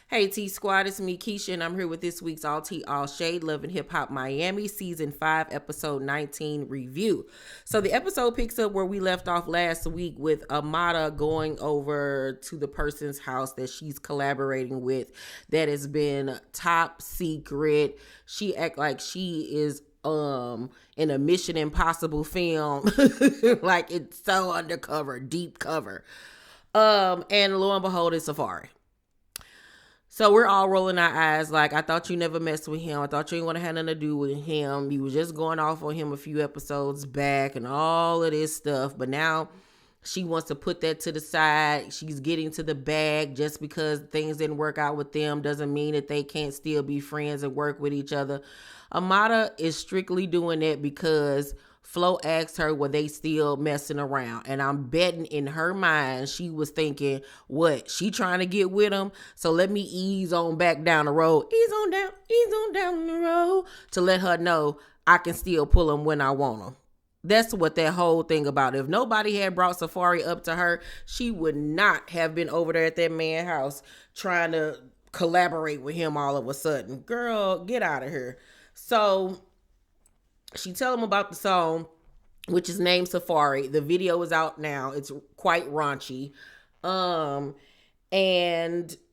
Hey T Squad, it's me Keisha, and I'm here with this week's All Tea All Shade Love and Hip Hop Miami Season 5 Episode 19 review. So the episode picks up where we left off last week with Amada going over to the person's house that she's collaborating with that has been top secret. She act like she is in a Mission Impossible film. Like it's so undercover, deep cover. And lo and behold, it's Safaree. So we're all rolling our eyes like, I thought you never messed with him. I thought you didn't want to have nothing to do with him. You was just going off on him a few episodes back and all of this stuff. But now she wants to put that to the side. She's getting to the bag. Just because things didn't work out with them doesn't mean that they can't still be friends and work with each other. Amada is strictly doing that because Flo asked her, were they still messing around? And I'm betting in her mind, she was thinking, what? She trying to get with him? So let me ease on back down the road. Ease on down the road to let her know I can still pull him when I want him. That's what that whole thing about. If nobody had brought Safaree up to her, she would not have been over there at that man's house trying to collaborate with him all of a sudden. Girl, get out of here. So she tell him about the song, which is named Safaree. The video is out now. It's quite raunchy. And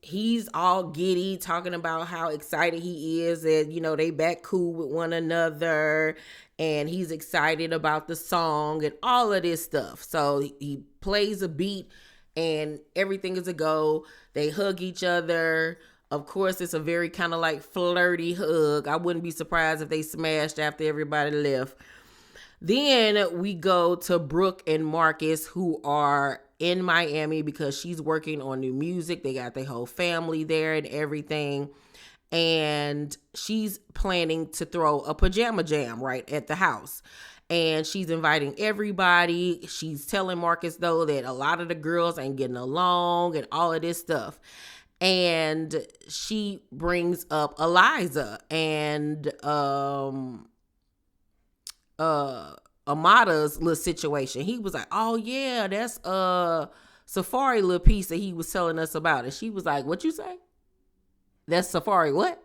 he's all giddy talking about how excited he is that, they back cool with one another. And he's excited about the song and all of this stuff. So he plays a beat and everything is a go. They hug each other. Of course, it's a very kind of like flirty hug. I wouldn't be surprised if they smashed after everybody left. Then we go to Brooke and Marcus, who are in Miami because she's working on new music. They got their whole family there and everything. And she's planning to throw a pajama jam right at the house. And she's inviting everybody. She's telling Marcus, though, that a lot of the girls ain't getting along and all of this stuff. And she brings up Eliza and Amada's little situation. He was like, oh yeah, that's Safaree little piece that he was telling us about. And she was like, what you say? That's Safaree what?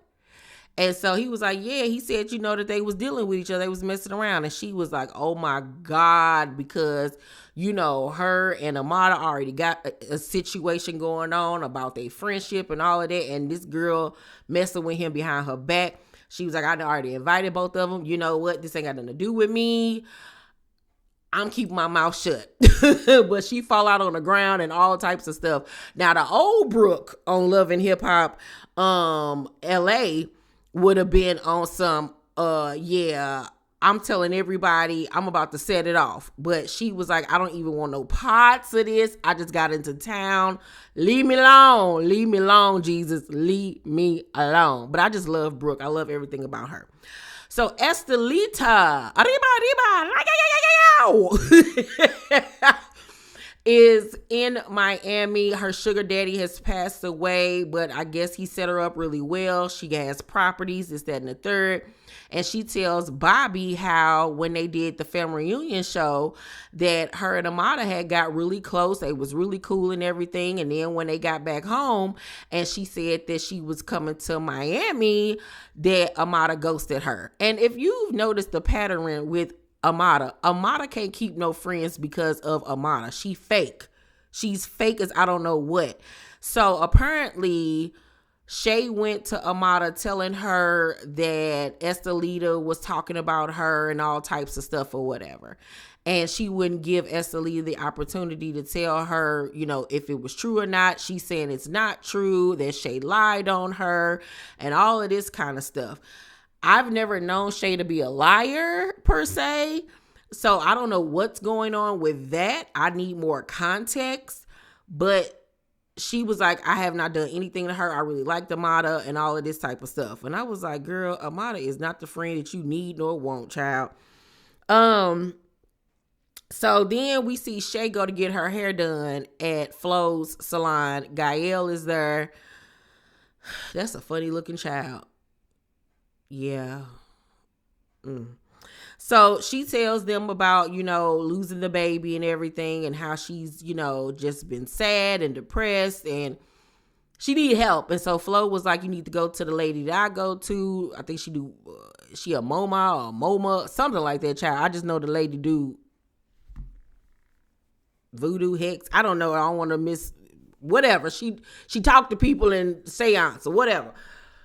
And so he was like, yeah, he said, that they was dealing with each other. They was messing around. And she was like, oh my God, because, her and Amara already got a situation going on about their friendship and all of that. And this girl messing with him behind her back. She was like, I already invited both of them. You know what? This ain't got nothing to do with me. I'm keeping my mouth shut. But she fall out on the ground and all types of stuff. Now, the old Brooke on Love and Hip Hop, LA, would have been on some, I'm telling everybody I'm about to set it off. But she was like, I don't even want no parts of this. I just got into town. Leave me alone. Leave me alone, Jesus. Leave me alone. But I just love Brooke. I love everything about her. So Estelita, is in Miami. Her sugar daddy has passed away, but I guess he set her up really well. She has properties, this, that, and the third. And she tells Bobby how when they did the family reunion show that her and Amada had got really close. They was really cool and everything. And then when they got back home and she said that she was coming to Miami, that Amada ghosted her. And if you've noticed the pattern with Amada can't keep no friends because of Amada. She fake. She's fake as I don't know what. So apparently Shay went to Amada telling her that Estelita was talking about her and all types of stuff or whatever. And she wouldn't give Estelita the opportunity to tell her, if it was true or not. She's saying it's not true, that Shay lied on her and all of this kind of stuff. I've never known Shay to be a liar per se. So I don't know what's going on with that. I need more context. But she was like, I have not done anything to her. I really liked Amada and all of this type of stuff. And I was like, girl, Amada is not the friend that you need nor want, child. So then we see Shay go to get her hair done at Flo's salon. Gael is there. That's a funny looking child. Yeah. So she tells them about, losing the baby and everything and how she's, just been sad and depressed. And she need help. And so Flo was like, you need to go to the lady that I go to. I think she do, she a MoMA or MoMA, something like that, child. I just know the lady do voodoo, hex. I don't know. I don't want to miss whatever. She talked to people in seance or whatever.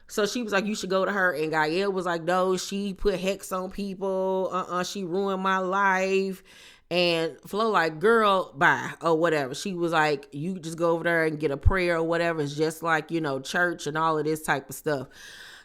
So she was like, you should go to her. And Gael was like, no, she put hex on people. She ruined my life. And Flo like, girl, bye, or whatever. She was like, you just go over there and get a prayer or whatever. It's just like, church and all of this type of stuff.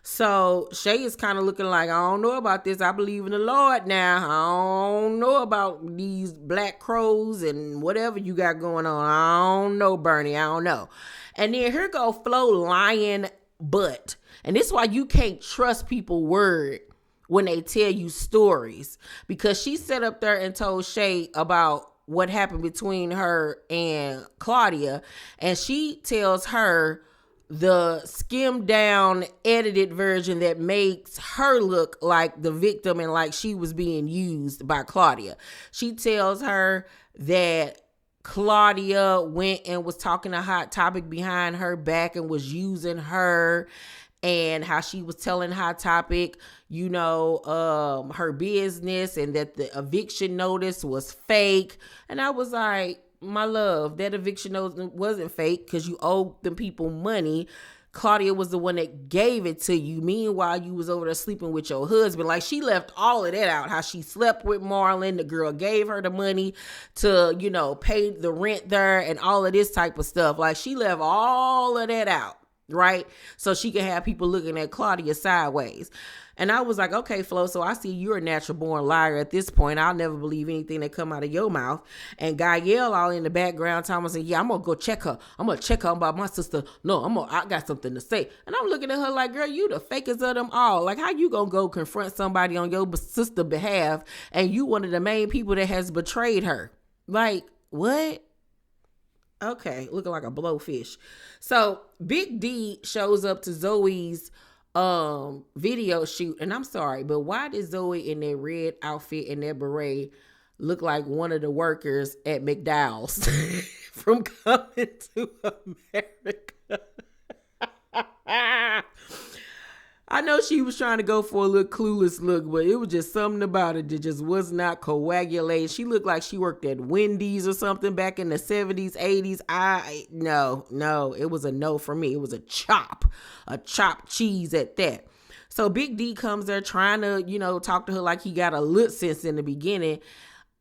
So Shay is kind of looking like, I don't know about this. I believe in the Lord now. I don't know about these black crows and whatever you got going on. I don't know, Bernie. I don't know. And then here go Flo lying butt. And this is why you can't trust people's word when they tell you stories, because she sat up there and told Shay about what happened between her and Claudia, and she tells her the skimmed down edited version that makes her look like the victim and like she was being used by Claudia. She tells her that Claudia went and was talking a hot topic behind her back and was using her, and how she was telling Hot Topic, her business, and that the eviction notice was fake. And I was like, my love, that eviction notice wasn't fake because you owed them people money. Claudia was the one that gave it to you. Meanwhile, you was over there sleeping with your husband. Like, she left all of that out. How she slept with Marlon. The girl gave her the money to, pay the rent there and all of this type of stuff. Like, she left all of that out. Right? So she can have people looking at Claudia sideways. And I was like, okay, Flo, so I see you're a natural born liar at this point. I'll never believe anything that come out of your mouth. And Gael all in the background, Thomas said, yeah, I'm going to go check her. I'm going to check her about my sister. No, I got something to say. And I'm looking at her like, girl, you the fakest of them all. Like, how you going to go confront somebody on your sister's behalf and you one of the main people that has betrayed her? Like, what? Okay, looking like a blowfish. So Big D shows up to Zoe's video shoot, and I'm sorry, but why did Zoe in that red outfit and that beret look like one of the workers at McDowell's from Coming to America? I know she was trying to go for a little clueless look, but it was just something about it that just was not coagulated. She looked like she worked at Wendy's or something back in the 70s, 80s. No, it was a no for me. It was a chopped cheese at that. So Big D comes there trying to, talk to her like he got a little sense in the beginning.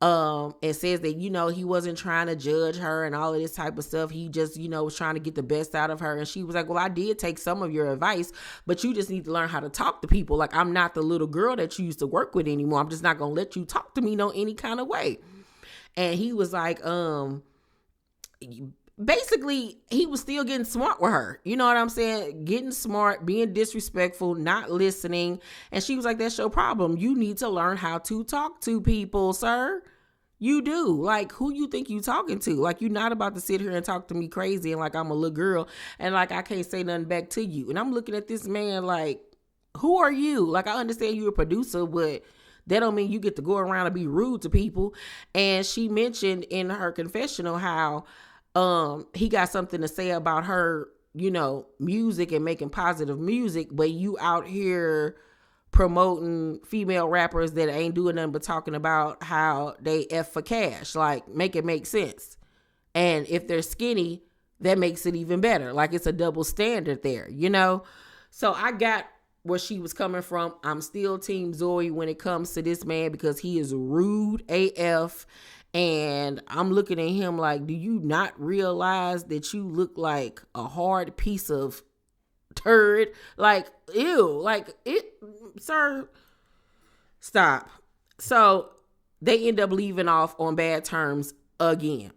And says that, he wasn't trying to judge her and all of this type of stuff. He just, was trying to get the best out of her. And she was like, well, I did take some of your advice, but you just need to learn how to talk to people. Like, I'm not the little girl that you used to work with anymore. I'm just not going to let you talk to me no any kind of way. And he was like, basically, he was still getting smart with her. You know what I'm saying? Getting smart, being disrespectful, not listening. And she was like, that's your problem. You need to learn how to talk to people, sir. You do. Like, who you think you talking to? Like, you're not about to sit here and talk to me crazy and like I'm a little girl and like I can't say nothing back to you. And I'm looking at this man like, who are you? Like, I understand you're a producer, but that don't mean you get to go around and be rude to people. And she mentioned in her confessional how he got something to say about her, music and making positive music, but you out here promoting female rappers that ain't doing nothing but talking about how they F for cash. Like, make it make sense. And if they're skinny, that makes it even better. Like, it's a double standard there, So I got where she was coming from. I'm still Team Zoe when it comes to this man because he is rude AF. And I'm looking at him like, do you not realize that you look like a hard piece of turd? Like, ew, like it, sir, stop. So they end up leaving off on bad terms again.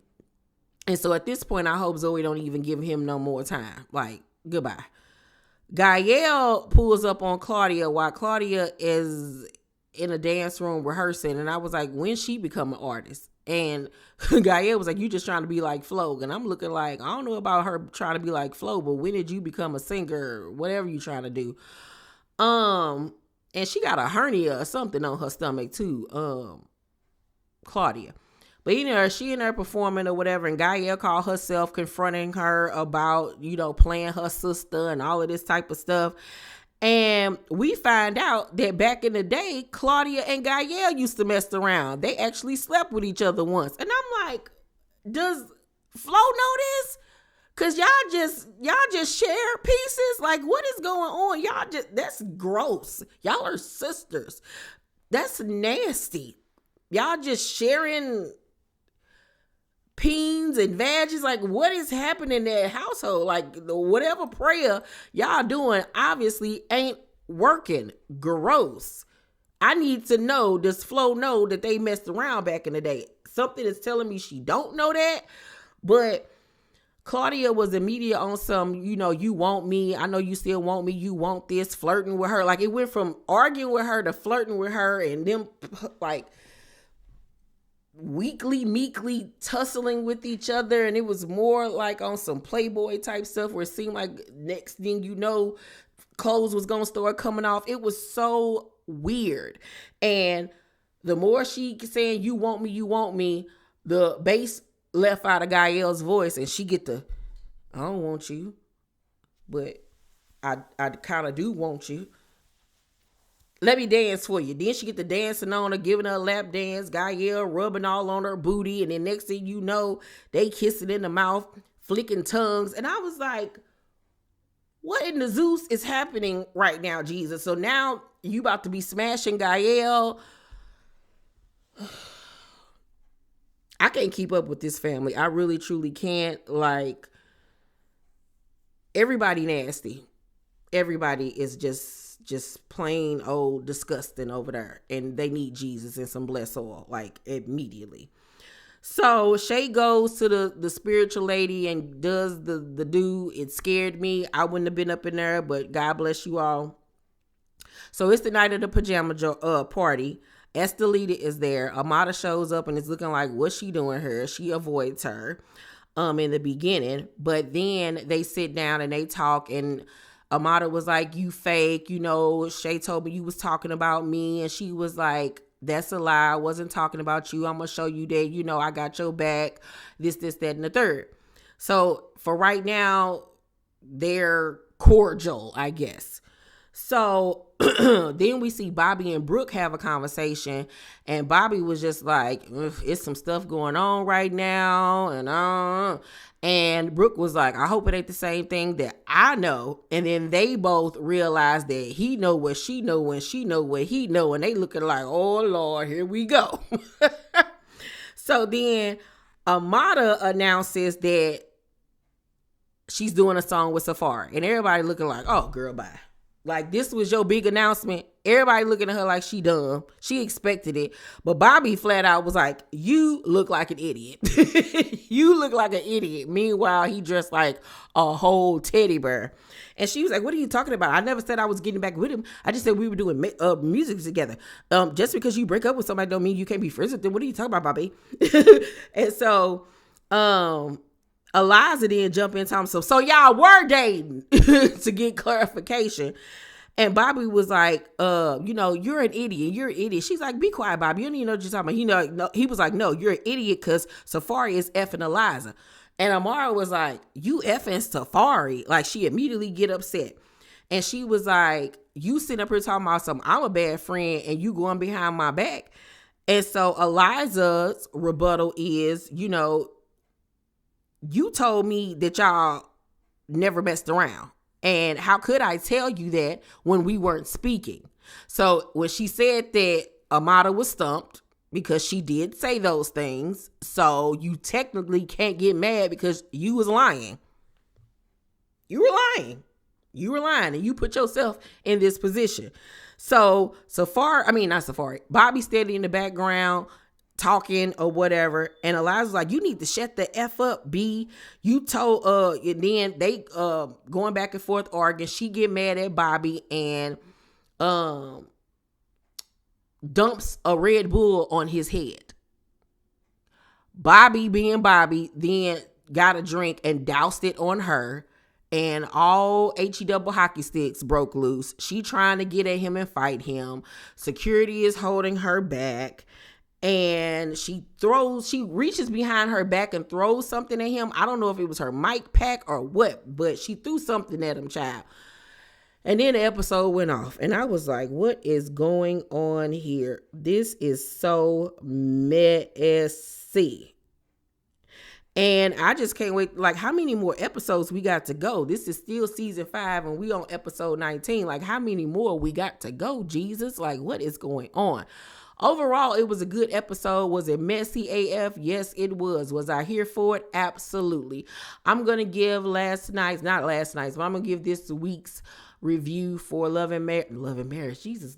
And so at this point, I hope Zoe don't even give him no more time. Like, goodbye. Gael pulls up on Claudia while Claudia is in a dance room rehearsing. And I was like, when she become an artist? And Gael was like, you just trying to be like Flo. And I'm looking like, I don't know about her trying to be like Flo, but when did you become a singer? Whatever you trying to do. And she got a hernia or something on her stomach too. Claudia. But she in there performing or whatever, and Gael called herself confronting her about, playing her sister and all of this type of stuff. And we find out that back in the day, Claudia and Gael used to mess around. They actually slept with each other once. And I'm like, does Flo know this? Cause y'all just share pieces. Like, what is going on? That's gross. Y'all are sisters. That's nasty. Y'all just sharing peens and vages. Like, what is happening in that household? Like, whatever prayer y'all doing obviously ain't working. Gross. I need to know, does Flo know that they messed around back in the day? Something is telling me she don't know that, but Claudia was immediate on some, you want me. I know you still want me. You want this, flirting with her. Like, it went from arguing with her to flirting with her, and them like meekly tussling with each other. And it was more like on some Playboy type stuff where it seemed like next thing you know, clothes was going to start coming off. It was so weird. And the more she saying, you want me, the bass left out of Gael's voice, and she get the, I don't want you, but I kind of do want you. Let me dance for you. Then she get the dancing on her, giving her a lap dance, Gael rubbing all on her booty, and then next thing you know, they kissing in the mouth, flicking tongues. And I was like, what in the Zeus is happening right now, Jesus? So now you about to be smashing Gael. I can't keep up with this family. I really, truly can't. Like, everybody nasty. Everybody is just plain old disgusting over there. And they need Jesus and some blessed oil, like, immediately. So Shay goes to the spiritual lady and does the do. It scared me. I wouldn't have been up in there, but God bless you all. So it's the night of the pajama party. Estelita is there. Amada shows up and is looking like, what's she doing here? She avoids her in the beginning. But then they sit down and they talk, and Amada was like, you fake. Shay told me you was talking about me. And she was like, that's a lie. I wasn't talking about you. I'm going to show you that, I got your back. This, that, and the third. So for right now, they're cordial, I guess. So then we see Bobby and Brooke have a conversation, and Bobby was just like, it's some stuff going on right now. And Brooke was like, I hope it ain't the same thing that I know. And then they both realized that he know what she know and she know what he know. And they looking like, oh Lord, here we go. So then Amada announces that she's doing a song with Safaree, and everybody looking like, oh girl, bye. Like, this was your big announcement. Everybody looking at her like she dumb. She expected it. But Bobby flat out was like, you look like an idiot. You look like an idiot. Meanwhile, he dressed like a whole teddy bear. And she was like, what are you talking about? I never said I was getting back with him. I just said we were doing music together. Just because you break up with somebody don't mean you can't be friends with them. What are you talking about, Bobby? And so, Eliza then jump in time. So y'all were dating to get clarification. And Bobby was like, you're an idiot. You're an idiot. She's like, be quiet, Bobby. You don't even know what you're talking about. No, he was like, no, you're an idiot because Safaree is effing Eliza. And Amara was like, you effing Safaree. Like, she immediately get upset. And she was like, you sitting up here talking about something. I'm a bad friend and you going behind my back. And so Eliza's rebuttal is, you told me that y'all never messed around. And how could I tell you that when we weren't speaking? So when she said that, Amada was stumped because she did say those things. So you technically can't get mad because you was lying. You were lying. And you put yourself in this position. So Bobby standing in the background talking or whatever, and Eliza's like, you need to shut the F up, B. You told and then they going back and forth arguing. She get mad at Bobby and dumps a Red Bull on his head. Bobby, being Bobby, then got a drink and doused it on her, and all HE double hockey sticks broke loose. She trying to get at him and fight him. Security is holding her back. and she reaches behind her back and throws something at him. I don't know if it was her mic pack or what, but she threw something at him, child. And then the episode went off, and I was like, what is going on here? This is so messy. And I just can't wait. Like, how many more episodes we got to go? This is still season 5, and we on episode 19. Like, how many more we got to go, Jesus? Like, what is going on? Overall, it was a good episode. Was it messy AF? Yes, it was. Was I here for it? Absolutely. I'm going to give not last night's, but I'm going to give this week's review for Love and Marriage. Jesus,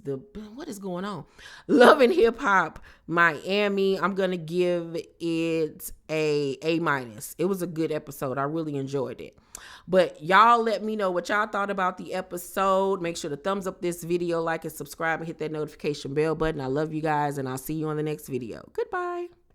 what is going on? Love and Hip Hop Miami. I'm going to give it a A-. It was a good episode. I really enjoyed it. But y'all let me know what y'all thought about the episode. Make sure to thumbs up this video, like and subscribe, and hit that notification bell button. I love you guys, and I'll see you on the next video. Goodbye.